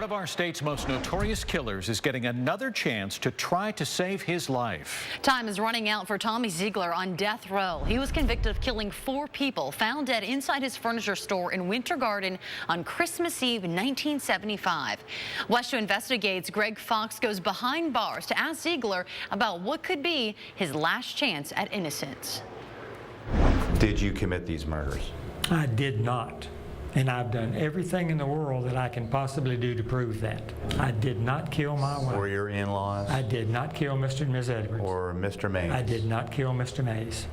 One of our state's most notorious killers is getting another chance to try to save his life. Time is running out for Tommy Ziegler on death row. He was convicted of killing 4 people found dead inside his furniture store in Winter Garden on Christmas Eve in 1975. WESH-TV Investigates Greg Fox goes behind bars to ask Ziegler about what could be his last chance at innocence. Did you commit these murders? I did not. And I've done everything in the world that I can possibly do to prove that. I did not kill my wife. Or your in-laws? I did not kill Mr. and Ms. Edwards. Or Mr. Mays? I did not kill Mr. Mays.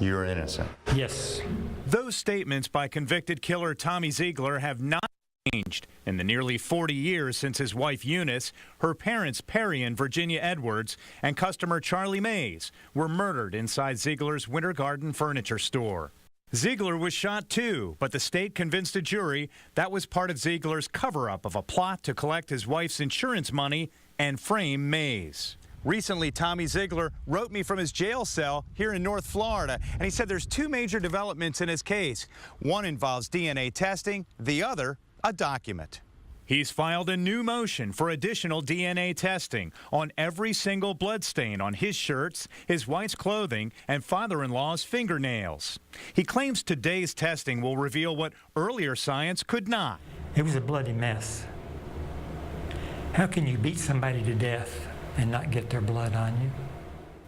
You're innocent? Yes. Those statements by convicted killer Tommy Ziegler have not changed. In the nearly 40 years since his wife Eunice, her parents Perry and Virginia Edwards, and customer Charlie Mays were murdered inside Ziegler's Winter Garden furniture store. Ziegler was shot too, but the state convinced a jury that was part of Ziegler's cover-up of a plot to collect his wife's insurance money and frame Mays. Recently, Tommy Ziegler wrote me from his jail cell here in North Florida, and he said there's 2 major developments in his case. One involves DNA testing, the other, a document. He's filed a new motion for additional DNA testing on every single bloodstain on his shirts, his wife's clothing, and father-in-law's fingernails. He claims today's testing will reveal what earlier science could not. It was a bloody mess. How can you beat somebody to death and not get their blood on you?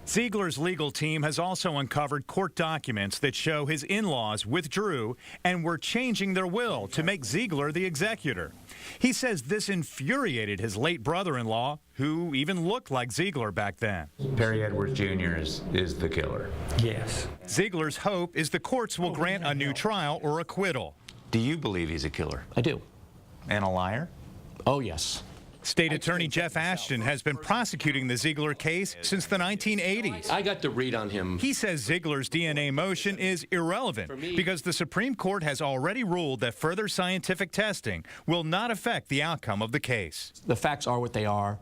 Ziegler's legal team has also uncovered court documents that show his in-laws withdrew and were changing their will to make Ziegler the executor. He says this infuriated his late brother-in-law, who even looked like Ziegler back then. Perry Edwards Jr. is the killer? Yes. Ziegler's hope is the courts will grant a new trial or acquittal. Do you believe he's a killer? I do. And a liar? Oh, yes. State Attorney Jeff Ashton has been prosecuting the Ziegler case since the 1980s. I got to read on him. He says Ziegler's DNA motion is irrelevant because the Supreme Court has already ruled that further scientific testing will not affect the outcome of the case. The facts are what they are.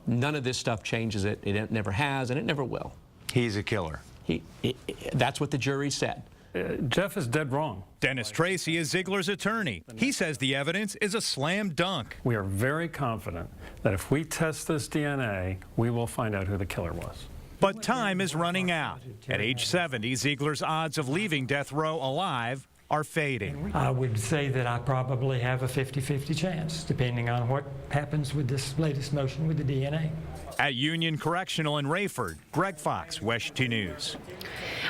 None of this stuff changes it. It never has, and it never will. He's a killer. That's what the jury said. Jeff is dead wrong. Dennis Tracy is Ziegler's attorney. He says the evidence is a slam dunk. We are very confident that if we test this DNA, we will find out who the killer was. But time is running out. At age 70, Ziegler's odds of leaving death row alive are fading. I would say that I probably have a 50-50 chance, depending on what happens with this latest motion with the DNA. At Union Correctional in Rayford, Greg Fox, WESH-TV News.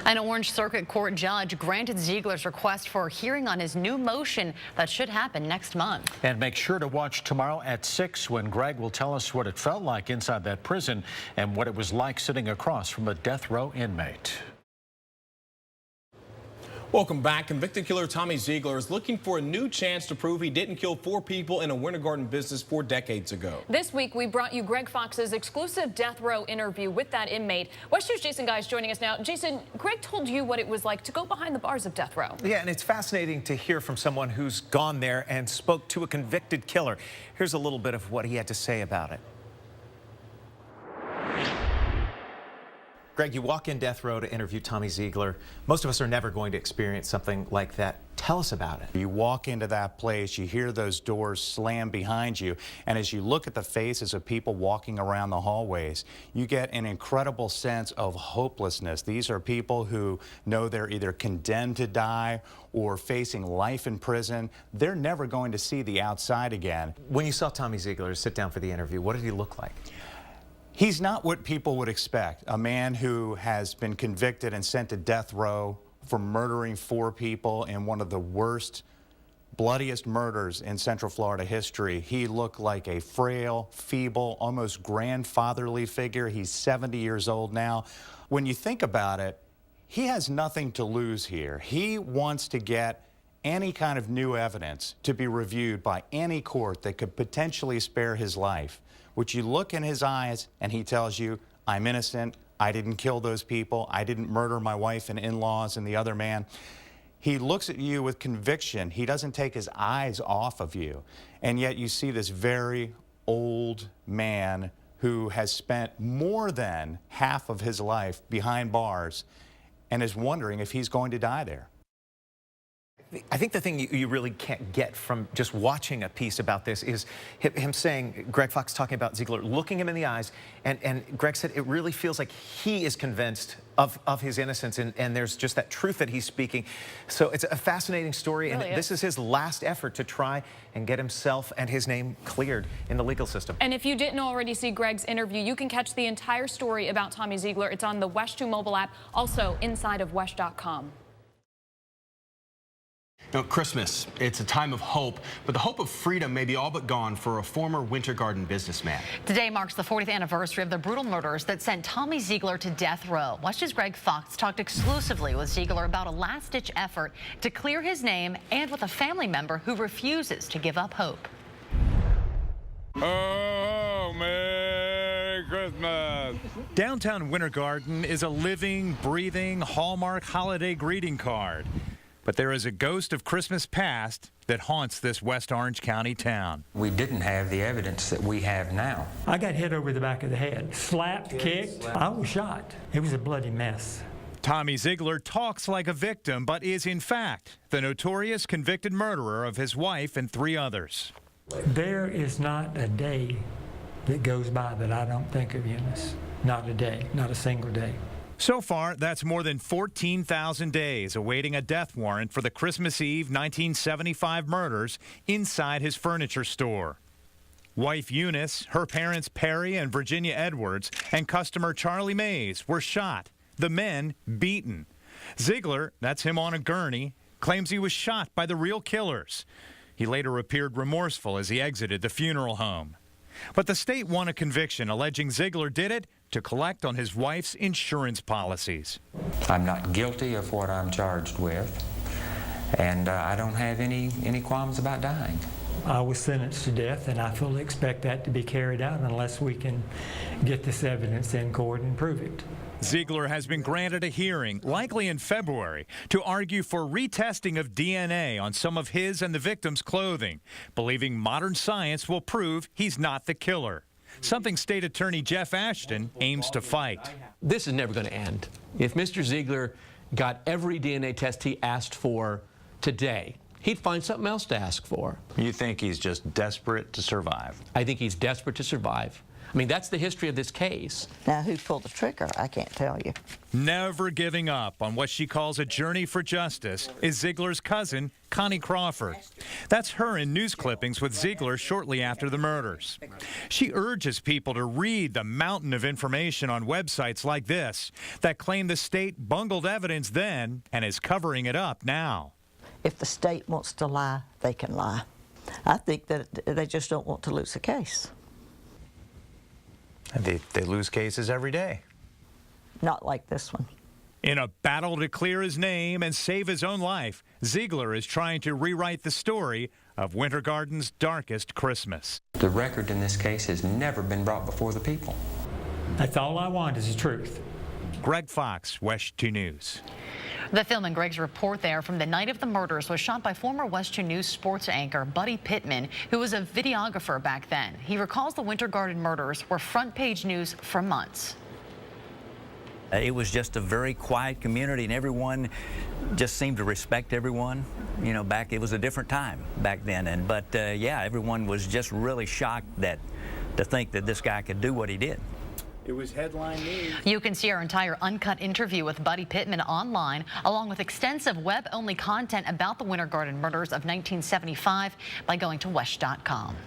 An Orange Circuit Court judge granted Ziegler's request for a hearing on his new motion that should happen next month. And make sure to watch tomorrow at 6 when Greg will tell us what it felt like inside that prison and what it was like sitting across from a death row inmate. Welcome back. Convicted killer Tommy Ziegler is looking for a new chance to prove he didn't kill 4 people in a Winter Garden business 4 decades ago. This week, we brought you Greg Fox's exclusive death row interview with that inmate. WESH-TV's Jason Guy is joining us now. Jason, Greg told you what it was like to go behind the bars of death row. Yeah, and it's fascinating to hear from someone who's gone there and spoke to a convicted killer. Here's a little bit of what he had to say about it. Greg, you walk in death row to interview Tommy Ziegler. Most of us are never going to experience something like that. Tell us about it. You walk into that place, you hear those doors slam behind you, and as you look at the faces of people walking around the hallways, you get an incredible sense of hopelessness. These are people who know they're either condemned to die or facing life in prison. They're never going to see the outside again. When you saw Tommy Ziegler sit down for the interview, what did he look like? He's not what people would expect. A man who has been convicted and sent to death row for murdering 4 people in one of the worst, bloodiest murders in Central Florida history. He looked like a frail, feeble, almost grandfatherly figure. He's 70 years old now. When you think about it, he has nothing to lose here. He wants to get any kind of new evidence to be reviewed by any court that could potentially spare his life. Which you look in his eyes and he tells you, I'm innocent, I didn't kill those people, I didn't murder my wife and in-laws and the other man. He looks at you with conviction. He doesn't take his eyes off of you. And yet you see this very old man who has spent more than half of his life behind bars and is wondering if he's going to die there. I think the thing you really can't get from just watching a piece about this is him saying, Greg Fox talking about Ziegler, looking him in the eyes, and Greg said it really feels like he is convinced of his innocence, and there's just that truth that he's speaking. So it's a fascinating story, and this is his last effort to try and get himself and his name cleared in the legal system. And if you didn't already see Greg's interview, you can catch the entire story about Tommy Ziegler. It's on the WESH-2 mobile app, also inside of WESH.com. You know, Christmas, it's a time of hope, but the hope of freedom may be all but gone for a former Winter Garden businessman. Today marks the 40th anniversary of the brutal murders that sent Tommy Ziegler to death row. WESH's Greg Fox talked exclusively with Ziegler about a last-ditch effort to clear his name and with a family member who refuses to give up hope. Oh, Merry Christmas. Downtown Winter Garden is a living, breathing Hallmark holiday greeting card. But there is a ghost of Christmas past that haunts this West Orange County town. We didn't have the evidence that we have now. I got hit over the back of the head, slapped, kicked. I was shot. It was a bloody mess. Tommy Ziegler talks like a victim, but is in fact the notorious convicted murderer of his wife and 3 others. There is not a day that goes by that I don't think of Eunice. Not a day, not a single day. So far, that's more than 14,000 days awaiting a death warrant for the Christmas Eve 1975 murders inside his furniture store. Wife Eunice, her parents Perry and Virginia Edwards, and customer Charlie Mays were shot, the men beaten. Ziegler, that's him on a gurney, claims he was shot by the real killers. He later appeared remorseful as he exited the funeral home. But the state won a conviction alleging Ziegler did it to collect on his wife's insurance policies. I'm not guilty of what I'm charged with, and I don't have any qualms about dying. I was sentenced to death, and I fully expect that to be carried out unless we can get this evidence in court and prove it. Ziegler has been granted a hearing, likely in February, to argue for retesting of DNA on some of his and the victim's clothing, believing modern science will prove he's not the killer. Something State Attorney Jeff Ashton aims to fight. This is never going to end. If Mr. Ziegler got every DNA test he asked for today, he'd find something else to ask for. You think he's just desperate to survive? I think he's desperate to survive. I mean, that's the history of this case. Now, who pulled the trigger, I can't tell you. Never giving up on what she calls a journey for justice is Ziegler's cousin, Connie Crawford. That's her in news clippings with Ziegler shortly after the murders. She urges people to read the mountain of information on websites like this that claim the state bungled evidence then and is covering it up now. If the state wants to lie, they can lie. I think that they just don't want to lose a case. They lose cases every day. Not like this one. In a battle to clear his name and save his own life, Ziegler is trying to rewrite the story of Winter Garden's darkest Christmas. The record in this case has never been brought before the people. That's all I want is the truth. Greg Fox, WESH-2 News. The film in Greg's report there from the night of the murders was shot by former WESH-2 News sports anchor Buddy Pittman, who was a videographer back then. He recalls the Winter Garden murders were front-page news for months. It was just a very quiet community, and everyone just seemed to respect everyone. You know, it was a different time back then. But yeah, everyone was just really shocked to think that this guy could do what he did. It was headline news. You can see our entire uncut interview with Buddy Pittman online, along with extensive web-only content about the Winter Garden murders of 1975 by going to WESH.com.